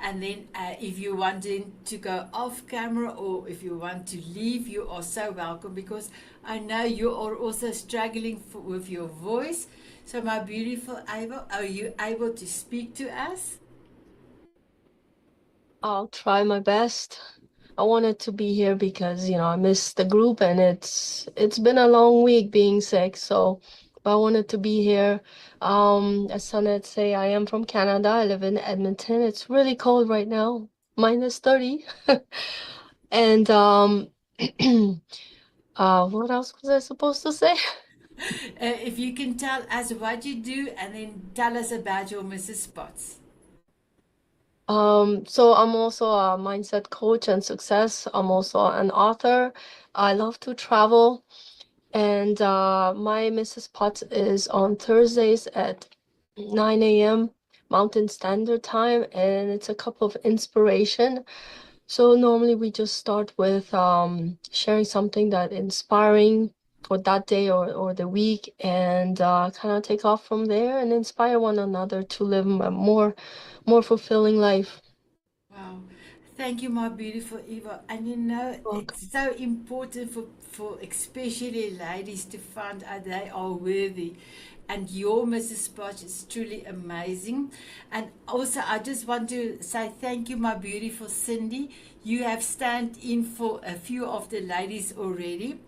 and then if you want to go off camera or if you want to leave, you are so welcome, because I know you are also struggling with your voice. So my beautiful Ewa, are you able to speak to us? I'll try my best. I wanted to be here because, I missed the group, and it's been a long week being sick. So I wanted to be here. As Sanet say, I am from Canada. I live in Edmonton. It's really cold right now, -30. And what else was I supposed to say? If you can tell us what you do and then tell us about your Mrs. Spots. So I'm also a mindset coach and success. I'm also an author. I love to travel. And my Mrs. Potts is on Thursdays at 9 a.m. Mountain Standard Time, and it's a cup of inspiration. So normally we just start with sharing something that inspiring for that day or the week, and kind of take off from there and inspire one another to live a more fulfilling life. Wow. Thank you, my beautiful Ewa. And you know, it's so important for especially ladies to find out they are worthy. And your Mrs. Potts is truly amazing. And also, I just want to say thank you, my beautiful Cindy. You have stand in for a few of the ladies already.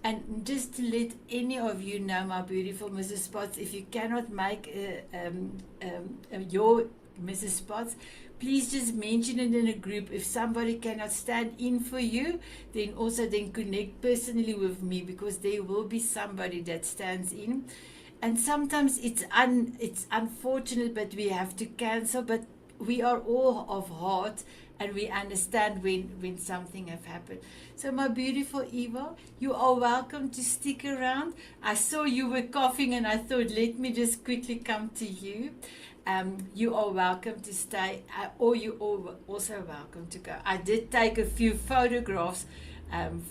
And just to let any of you know, my beautiful Mrs. Potts, if you cannot make your Mrs. Potts, please just mention it in a group. If somebody cannot stand in for you, then also then connect personally with me, because there will be somebody that stands in. And sometimes it's unfortunate, but we have to cancel. But we are all of heart, and we understand when something have happened. So my beautiful Ewa, you are welcome to stick around. I saw you were coughing, and I thought, let me just quickly come to you. You are welcome to stay, or you are also welcome to go. I did take a few photographs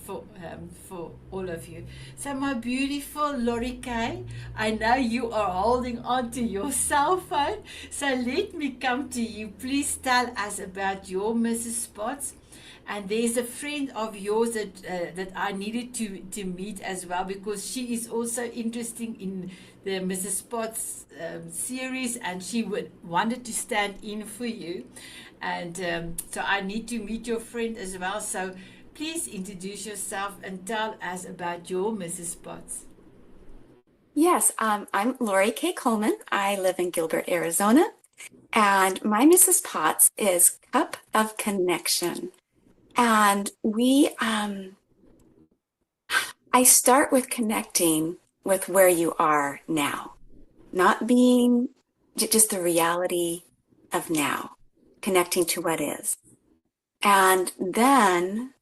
for all of you. So my beautiful LoriKay, I know you are holding on to your cell phone, so let me come to you. Please tell us about your Mrs. Spots. And there's a friend of yours that I needed to meet as well, because she is also interested in the Mrs. Potts series, and she wanted to stand in for you. And so I need to meet your friend as well. So please introduce yourself and tell us about your Mrs. Potts. Yes, I'm LoriKay Coleman. I live in Gilbert, Arizona. And my Mrs. Potts is Cup of Connection. And I start with connecting with where you are now, not being just the reality of now, connecting to what is. And then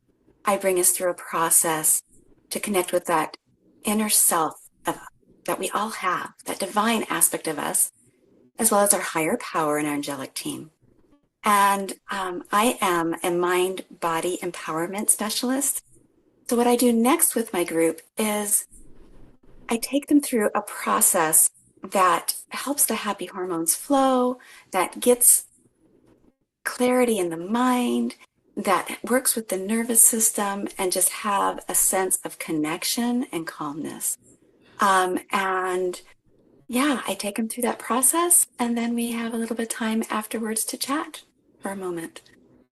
I bring us through a process to connect with that inner self that we all have, that divine aspect of us, as well as our higher power and our angelic team. And I am a mind-body empowerment specialist. So what I do next with my group is I take them through a process that helps the happy hormones flow, that gets clarity in the mind, that works with the nervous system, and just have a sense of connection and calmness. And yeah, I take them through that process, and then we have a little bit of time afterwards to chat for a moment.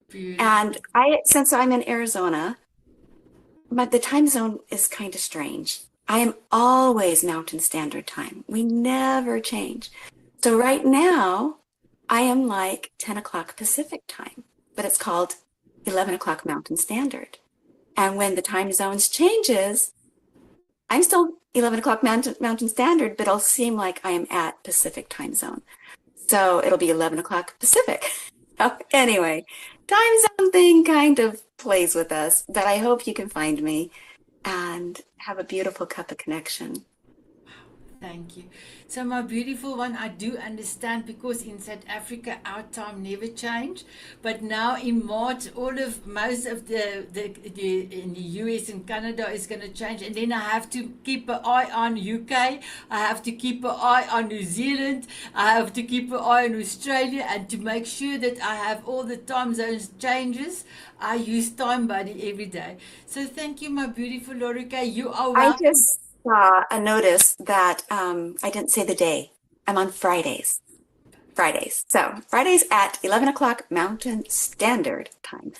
Beautiful. And since I'm in Arizona, but the time zone is kind of strange. I am always Mountain Standard Time. We never change. So right now, I am like 10 o'clock Pacific Time, but it's called 11 o'clock Mountain Standard. And when the time zones changes, I'm still 11 o'clock Mountain Standard, but it'll seem like I am at Pacific Time Zone. So it'll be 11 o'clock Pacific. Anyway, time zone thing kind of plays with us, but I hope you can find me and have a beautiful cup of connection. Thank you. So my beautiful one, I do understand, because in South Africa our time never changed, but now in March most of the in the US and Canada is going to change, and then I have to keep an eye on UK, I have to keep an eye on New Zealand, I have to keep an eye on Australia, and to make sure that I have all the time zones changes, I use Time Buddy every day. So thank you, my beautiful LoriKay. You are welcome. I just saw a notice that I didn't say the day. I'm on Fridays. So Fridays at 11 o'clock Mountain Standard Time.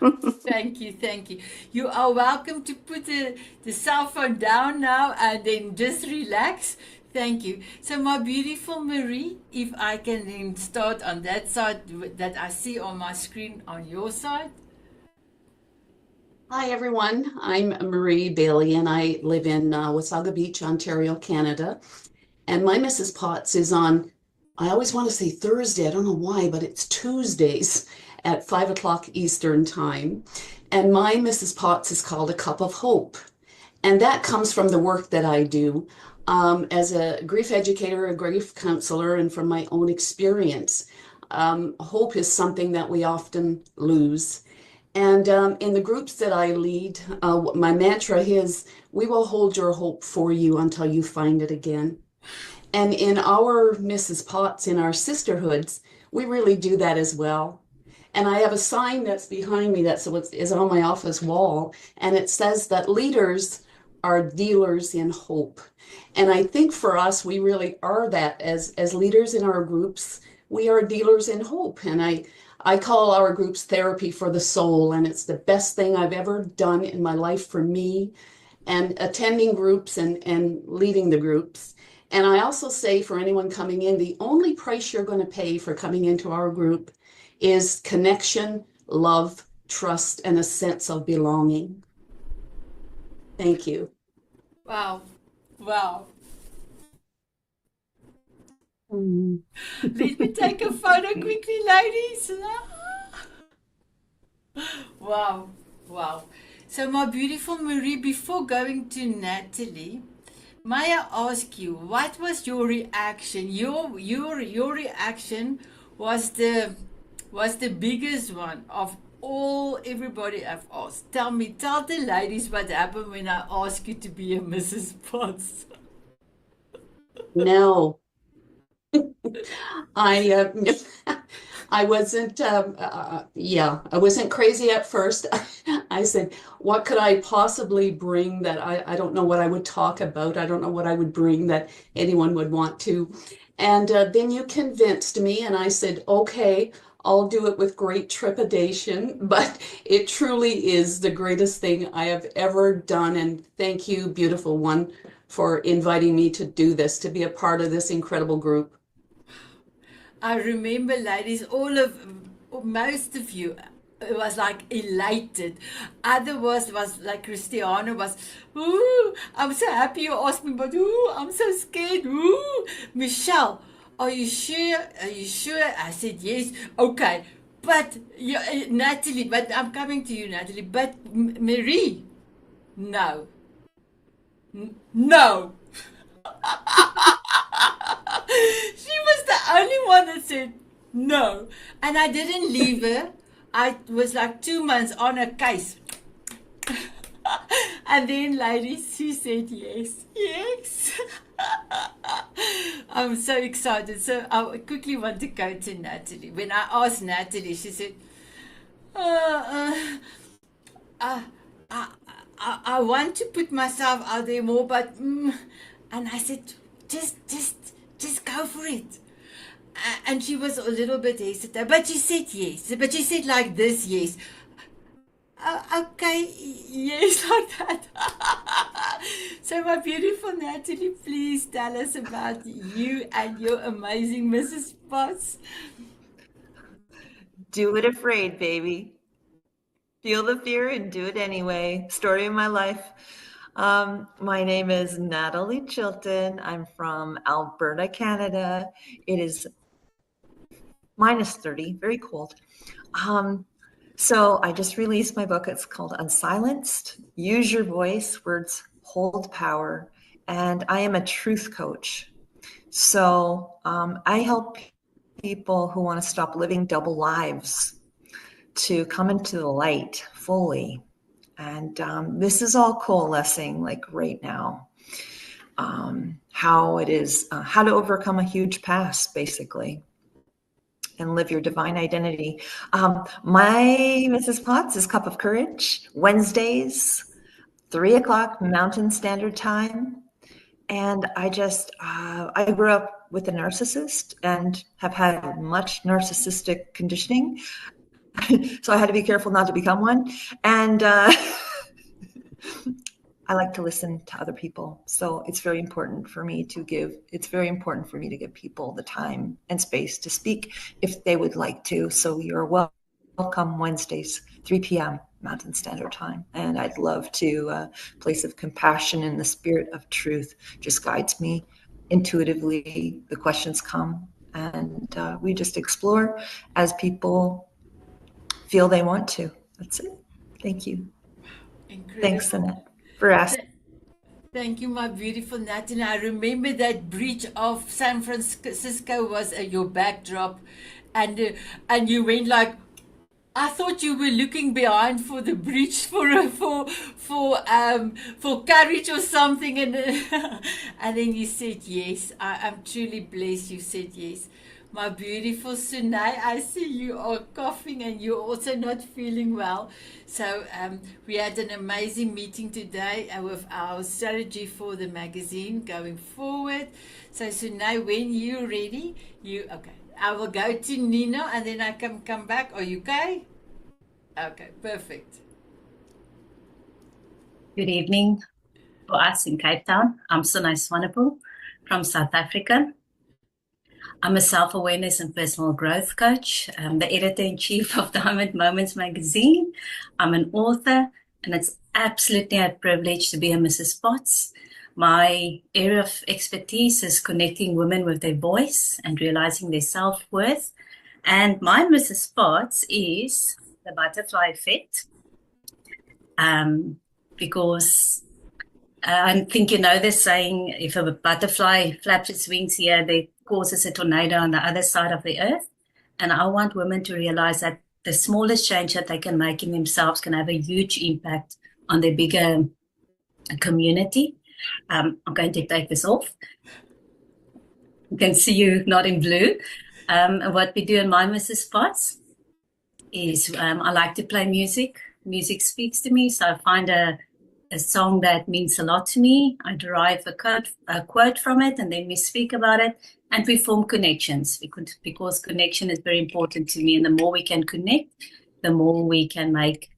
Thank you. You are welcome to put the cell phone down now and then just relax. Thank you. So, my beautiful Marie, if I can then start on that side that I see on my screen on your side. Hi, everyone. I'm Marie Bailey, and I live in Wasaga Beach, Ontario, Canada. And my Mrs. Potts is on, I always want to say Thursday, I don't know why, but it's Tuesdays at 5 o'clock Eastern Time. And my Mrs. Potts is called A Cup of Hope. And that comes from the work that I do as a grief educator, a grief counselor, and from my own experience. Hope is something that we often lose. And in the groups that I lead, my mantra is, we will hold your hope for you until you find it again. And in our Mrs. Potts, in our sisterhoods, we really do that as well. And I have a sign that's behind me that is on my office wall, and it says that leaders are dealers in hope. And I think for us, we really are that as leaders in our groups. We are dealers in hope. And I call our groups therapy for the soul, and it's the best thing I've ever done in my life for me, and attending groups and leading the groups. And I also say for anyone coming in, the only price you're going to pay for coming into our group is connection, love, trust, and a sense of belonging. Thank you. Wow. Wow. Let me take a photo quickly, ladies. Wow. Wow. So, my beautiful Marie, before going to Nattolie, may I ask you, what was your reaction? Your reaction was the biggest one of all everybody I've asked. Tell the ladies what happened when I asked you to be a Mrs. Potts. No. I wasn't, I wasn't crazy at first. I said, what could I possibly bring that I don't know what I would talk about. I don't know what I would bring that anyone would want to. And then you convinced me, and I said, okay, I'll do it with great trepidation, but it truly is the greatest thing I have ever done. And thank you, beautiful one, for inviting me to do this, to be a part of this incredible group. I remember, ladies, most of you was like elated. Other was like Christianna was, ooh, I'm so happy you asked me, but ooh, I'm so scared. Ooh, Michelle, are you sure? Are you sure? I said yes. Okay, but Nattolie, but I'm coming to you, Nattolie. But Marie, no, no. She was the only one that said no. And I didn't leave her. I was like 2 months on a case. And then, ladies, she said yes. Yes. I'm so excited. So I quickly want to go to Nattolie. When I asked Nattolie, she said, I want to put myself out there more, but and I said, just go for it. And she was a little bit hesitant, but she said yes. But she said like this, yes. Okay, yes, like that. So, my beautiful Nattolie, please tell us about you and your amazing Mrs. Potts. Do it afraid, baby. Feel the fear and do it anyway. Story of my life. My name is Nattolie Chilton. I'm from Alberta, Canada. It is -30, very cold. So I just released my book. It's called Unsilenced. Use your voice. Words hold power. And I am a truth coach. So I help people who want to stop living double lives to come into the light fully. And this is all coalescing like right now. How it is, how to overcome a huge past, basically, and live your divine identity. My Mrs. Potts is Cup of Courage, Wednesdays, 3 o'clock Mountain Standard Time. And I grew up with a narcissist and have had much narcissistic conditioning. So I had to be careful not to become one. And I like to listen to other people. So it's very important for me to give people the time and space to speak if they would like to. So you're welcome Wednesdays, 3 p.m. Mountain Standard Time. And I'd love to, place of compassion and the spirit of truth just guides me intuitively. The questions come and we just explore as people feel they want to. That's it. Thank you. Incredible. Thanks, Sanet, for asking. Thank you, my beautiful Nat. And I remember that bridge of San Francisco was your backdrop, and you went like, I thought you were looking behind for the bridge for courage or something, and and then you said yes. I'm truly blessed. You said yes. My beautiful Soné, I see you are coughing and you're also not feeling well. So we had an amazing meeting today with our strategy for the magazine going forward. So Soné, when you're ready, okay. I will go to Nina and then I can come back. Are you okay? Okay, perfect. Good evening for us in Cape Town. I'm Soné Swanepoel from South Africa. I'm a self-awareness and personal growth coach. I'm the editor-in-chief of Diamond Moments magazine. I'm an author, and it's absolutely a privilege to be a Mrs. Potts. My area of expertise is connecting women with their voice and realizing their self-worth. And my Mrs. Potts is the butterfly effect, because I think you know the saying, if a butterfly flaps its wings here, they causes a tornado on the other side of the earth. And I want women to realize that the smallest change that they can make in themselves can have a huge impact on their bigger community. I'm going to take this off. You can see you not in blue. What we do in my Mrs. Potts is I like to play music. Music speaks to me, so I find a song that means a lot to me. I derive a quote from it, and then we speak about it, and we form connections because connection is very important to me. And the more we can connect, the more we can make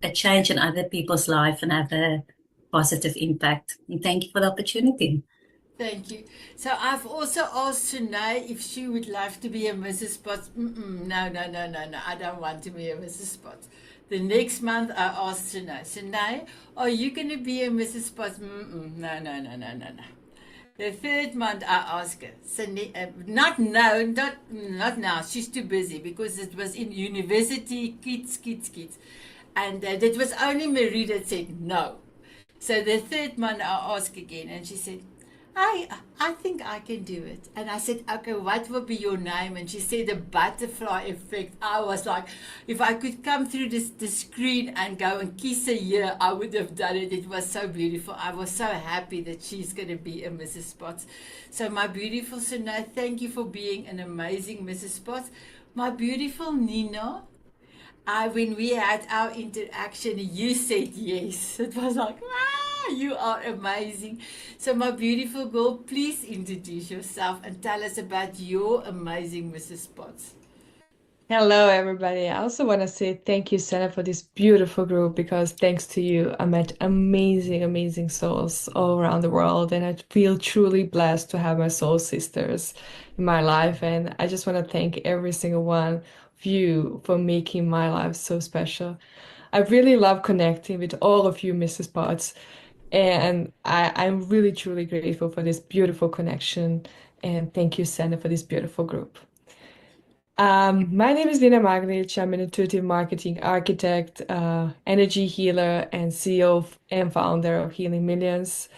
a change in other people's life and have a positive impact. And thank you for the opportunity. Thank you. So I've also asked Soné if she would love to be a Mrs. Potts. No. I don't want to be a Mrs. Potts. The next month I asked Soné, are you going to be a Mrs. Potts? No. The third month I asked her, not now, she's too busy because it was in university, kids. And it was only Marie that said no. So the third month I asked again and she said, I think I can do it. And I said, okay, what will be your name? And she said, the butterfly effect. I was like, if I could come through the screen and go and kiss a year, I would have done it. It was so beautiful. I was so happy that she's going to be a Mrs. Potts. So my beautiful Soné, thank you for being an amazing Mrs. Potts. My beautiful Nina, when we had our interaction, you said yes. It was like, you are amazing. So my beautiful girl, please introduce yourself and tell us about your amazing Mrs. Potts. Hello, everybody. I also want to say thank you, Sanet, for this beautiful group, because thanks to you, I met amazing souls all around the world. And I feel truly blessed to have my soul sisters in my life. And I just want to thank every single one of you for making my life so special. I really love connecting with all of you, Mrs. Potts. And I'm really, truly grateful for this beautiful connection. And thank you, Sanet, for this beautiful group. My name is Lina Maglic. I'm an intuitive marketing architect, energy healer, and CEO and founder of Healing Millions.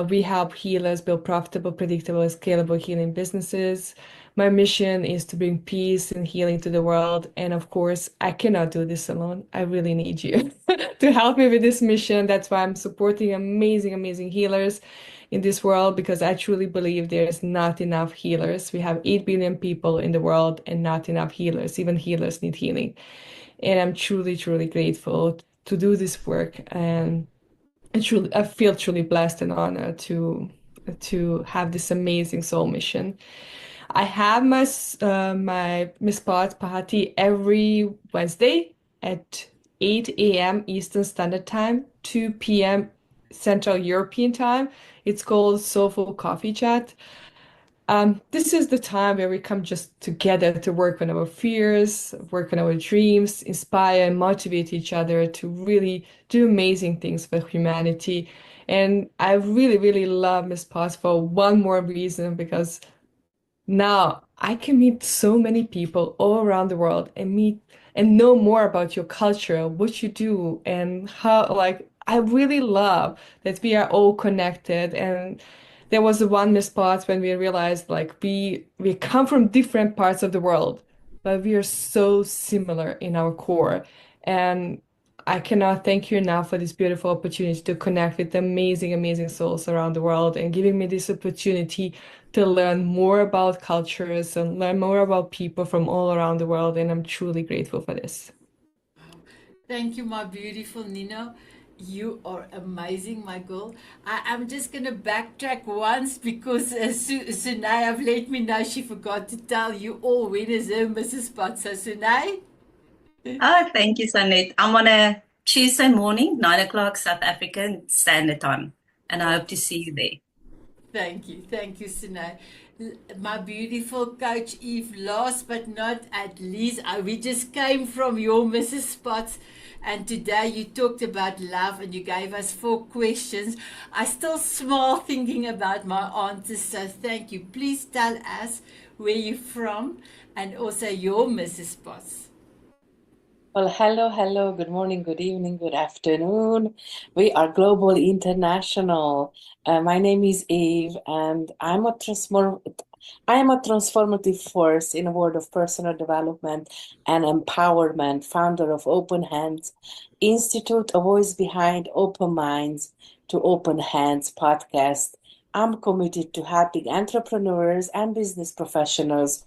We help healers build profitable, predictable, and scalable healing businesses. My mission is to bring peace and healing to the world. And of course, I cannot do this alone. I really need you to help me with this mission. That's why I'm supporting amazing healers in this world, because I truly believe there's not enough healers. We have 8 billion people in the world and not enough healers. Even healers need healing. And I'm truly grateful to do this work. And I feel truly blessed and honored to have this amazing soul mission. I have my Miss Potts party every Wednesday at 8 a.m. Eastern Standard Time, 2 p.m. Central European time. It's called Soulful Coffee Chat. This is the time where we come just together to work on our fears, work on our dreams, inspire and motivate each other to really do amazing things for humanity. And I really, really love Miss Potts for one more reason, because now I can meet so many people all around the world and meet and know more about your culture, what you do, and how, like, I really love that we are all connected. And there was the one Miss Potts when we realized, like, we come from different parts of the world, but we are so similar in our core. And I cannot thank you enough for this beautiful opportunity to connect with amazing, amazing souls around the world and giving me this opportunity to learn more about cultures and learn more about people from all around the world. And I'm truly grateful for this. Thank you, my beautiful Nino. You are amazing, my girl. I'm just going to backtrack once because Soné have let me know she forgot to tell you all when is her Mrs. Potts. So, Soné? Oh, thank you, Sanet. I'm on a Tuesday morning, 9 o'clock South African Standard Time, and I hope to see you there. Thank you, Soné. My beautiful coach Eve, last but not at least, we just came from your Mrs. Potts, and today you talked about love and you gave us 4 questions. I still smile thinking about my answers, so thank you. Please tell us where you're from and also your Mrs. Potts. Well, hello, good morning, good evening, good afternoon. We are global international. My name is Eve, and I'm a transformative force in the world of personal development and empowerment, founder of Open Hands Institute, a voice behind Open Minds to Open Hands podcast. I'm committed to helping entrepreneurs and business professionals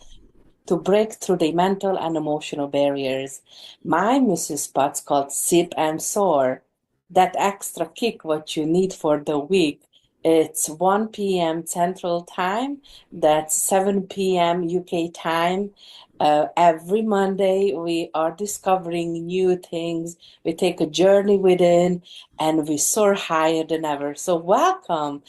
to break through the mental and emotional barriers. My Mrs. Potts called Sip and Soar, that extra kick what you need for the week. It's 1 p.m. Central Time, that's 7 p.m. UK time. Every Monday, we are discovering new things. We take a journey within and we soar higher than ever. So welcome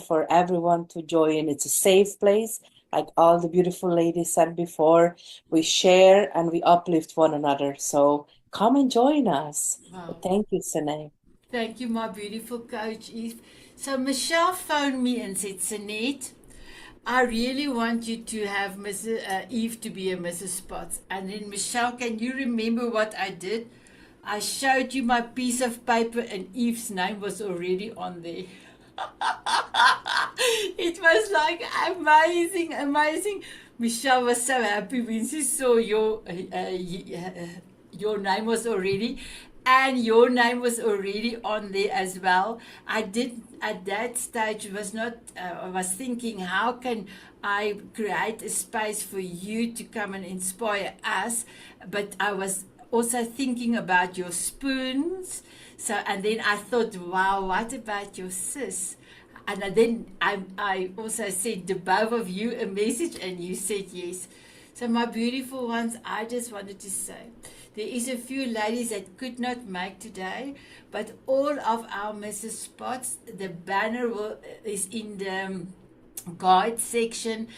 for everyone to join. It's a safe place. Like all the beautiful ladies said before, we share and we uplift one another. So come and join us. Wow. Thank you, Soné. Thank you, my beautiful coach Eve. So Michelle phoned me and said, Sanet, I really want you to have Eve to be a Mrs. Potts. And then, Michelle, can you remember what I did? I showed you my piece of paper and Eve's name was already on there. It was like amazing. Michelle was so happy when she saw your name was already, and your name was already on there as well. I did at that stage I was thinking, how can I create a space for you to come and inspire us? But I was also thinking about your spoons. So, and then I thought, wow, what about your sis? And then I also sent to both of you a message and you said yes. So my beautiful ones, I just wanted to say, there is a few ladies that could not make today, but all of our Mrs. Potts, the banner is in the guide section.